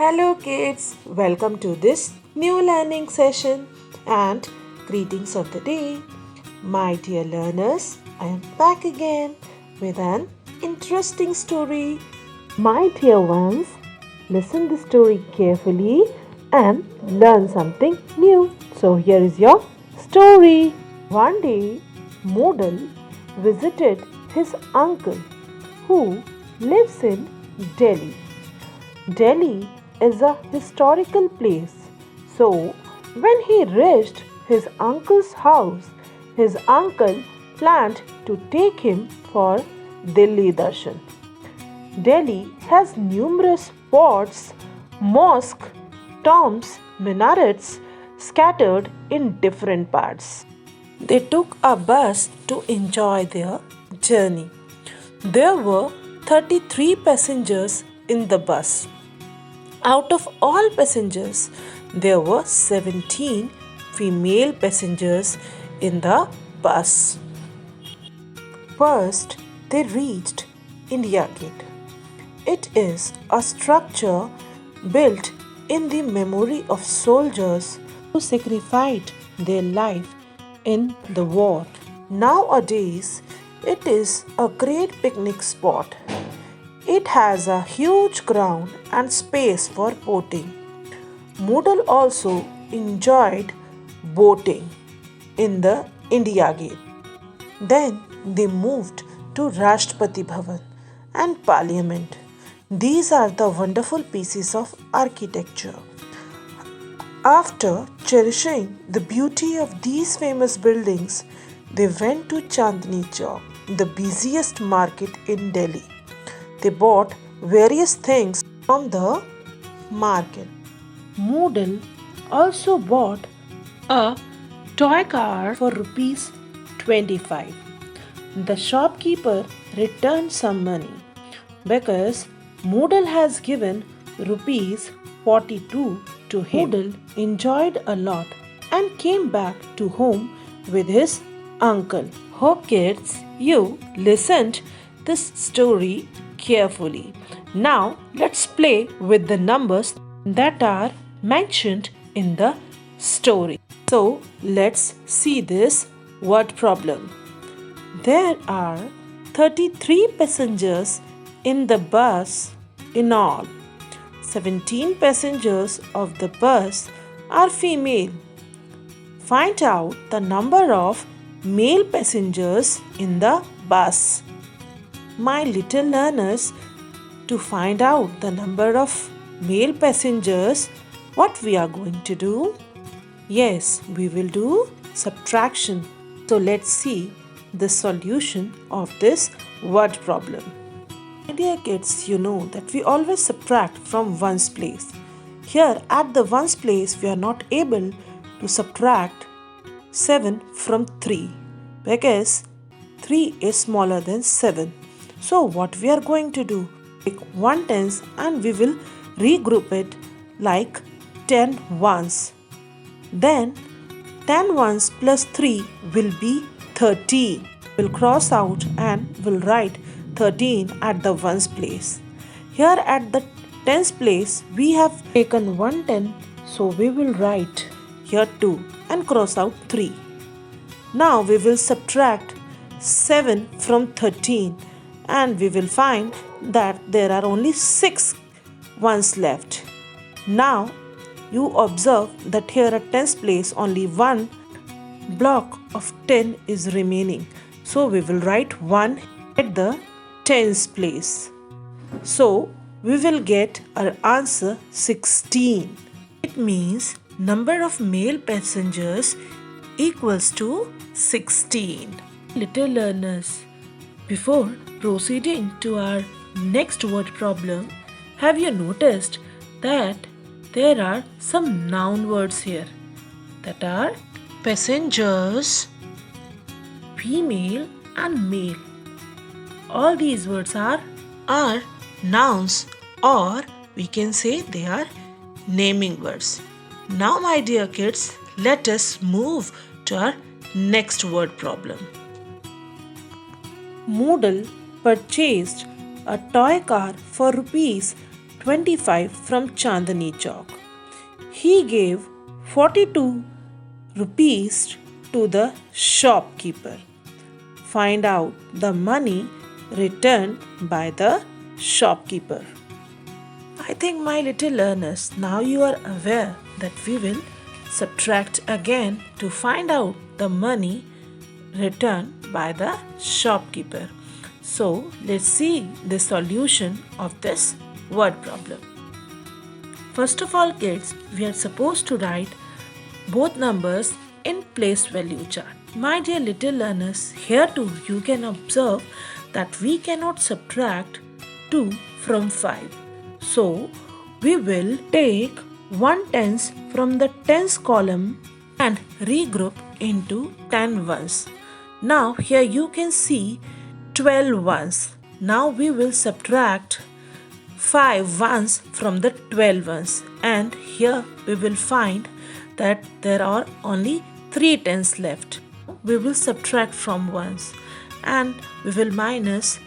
Hello, kids. Welcome to this new learning session and greetings of the day. My dear learners, I am back again with an interesting story. My dear ones, listen the story carefully and learn something new. So, here is your story. One day, Modal visited his uncle who lives in Delhi. Delhi is a historical place. So, when he reached his uncle's house, his uncle planned to take him for Delhi Darshan. Delhi has numerous forts, mosques, tombs, minarets scattered in different parts. They took a bus to enjoy their journey. There were 33 passengers in the bus. Out of all passengers, there were 17 female passengers in the bus. First, they reached India Gate. It is a structure built in the memory of soldiers who sacrificed their life in the war. Nowadays, it is a great picnic spot. It has a huge ground and space for boating. Modal also enjoyed boating in the India Gate. Then they moved to Rashtrapati Bhavan and Parliament. These are the wonderful pieces of architecture. After cherishing the beauty of these famous buildings, they went to Chandni Chowk, the busiest market in Delhi. They bought various things from the market. Modal also bought a toy car for rupees 25. The shopkeeper returned some money because Modal has given rupees 42 to him. Modal enjoyed a lot and came back to home with his uncle. Hope kids you listened this story carefully. Now let's play with the numbers that are mentioned in the story. So let's see this word problem. There are 33 passengers in the bus in all. 17 passengers of the bus are female. Find out the number of male passengers in the bus. My little learners, to find out the number of male passengers, what we are going to do? Yes, we will do subtraction. So let's see the solution of this word problem. My dear kids, you know that we always subtract from ones place. Here at the ones place, we are not able to subtract 7 from 3 because 3 is smaller than 7. So what we are going to do? Take 1 tens and we will regroup it like 10 ones. Then 10 ones plus 3 will be 13. We'll cross out and we'll write 13 at the ones place. Here at the tens place we have taken 110, so we will write here 2 and cross out 3. Now we will subtract 7 from 13 and we will find that there are only 6 ones left. Now you observe that here at tens place only one block of 10 is remaining. So we will write 1 at the tens place. So we will get our answer 16. It means number of male passengers equals to 16. Little learners, before proceeding to our next word problem, have you noticed that there are some noun words here that are passengers, female and male. All these words are nouns, or we can say they are naming words. Now my dear kids, let us move to our next word problem. Modal purchased a toy car for rupees 25 from Chandni Chowk. He gave 42 rupees to the shopkeeper. Find out the money returned by the shopkeeper. I think, my little learners, now you are aware that we will subtract again to find out the money returned by the shopkeeper. So let's see the solution of this word problem. First of all, kids, we are supposed to write both numbers in place value chart. My dear little learners, here too you can observe that we cannot subtract 2 from 5. So we will take 1/10 from the tens column and regroup into 10 ones. Now here you can see 12 ones. Now we will subtract 5 ones from the 12 ones, and here we will find that there are only 3 tens left. We will subtract from ones and we will minus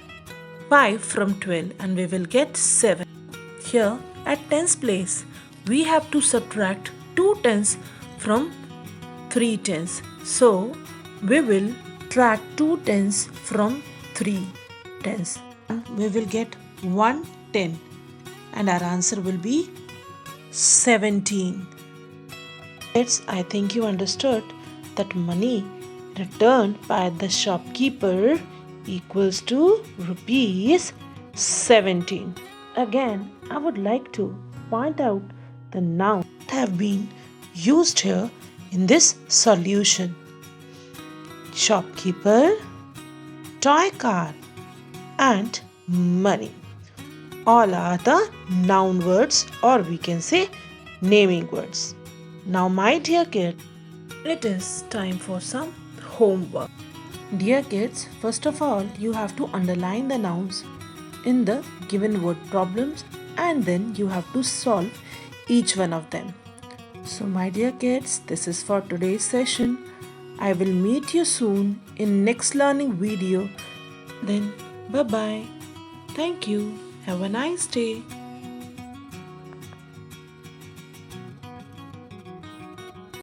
5 from 12 and we will get 7. Here at tens place we have to subtract 2 tens from 3 tens. So we will subtract 2 tens from 3 tens. We will get 1 10 and our answer will be 17. I think you understood that money returned by the shopkeeper equals to rupees 17. Again, I would like to point out the nouns that have been used here in this solution. Shopkeeper, toy car, and money. All are the noun words, or we can say naming words. Now, my dear kids, it is time for some homework. Dear kids, first of all, you have to underline the nouns in the given word problems and then you have to solve each one of them. So, my dear kids, this is for today's session. I will meet you soon in next learning video. Then, bye-bye. Thank you. Have a nice day.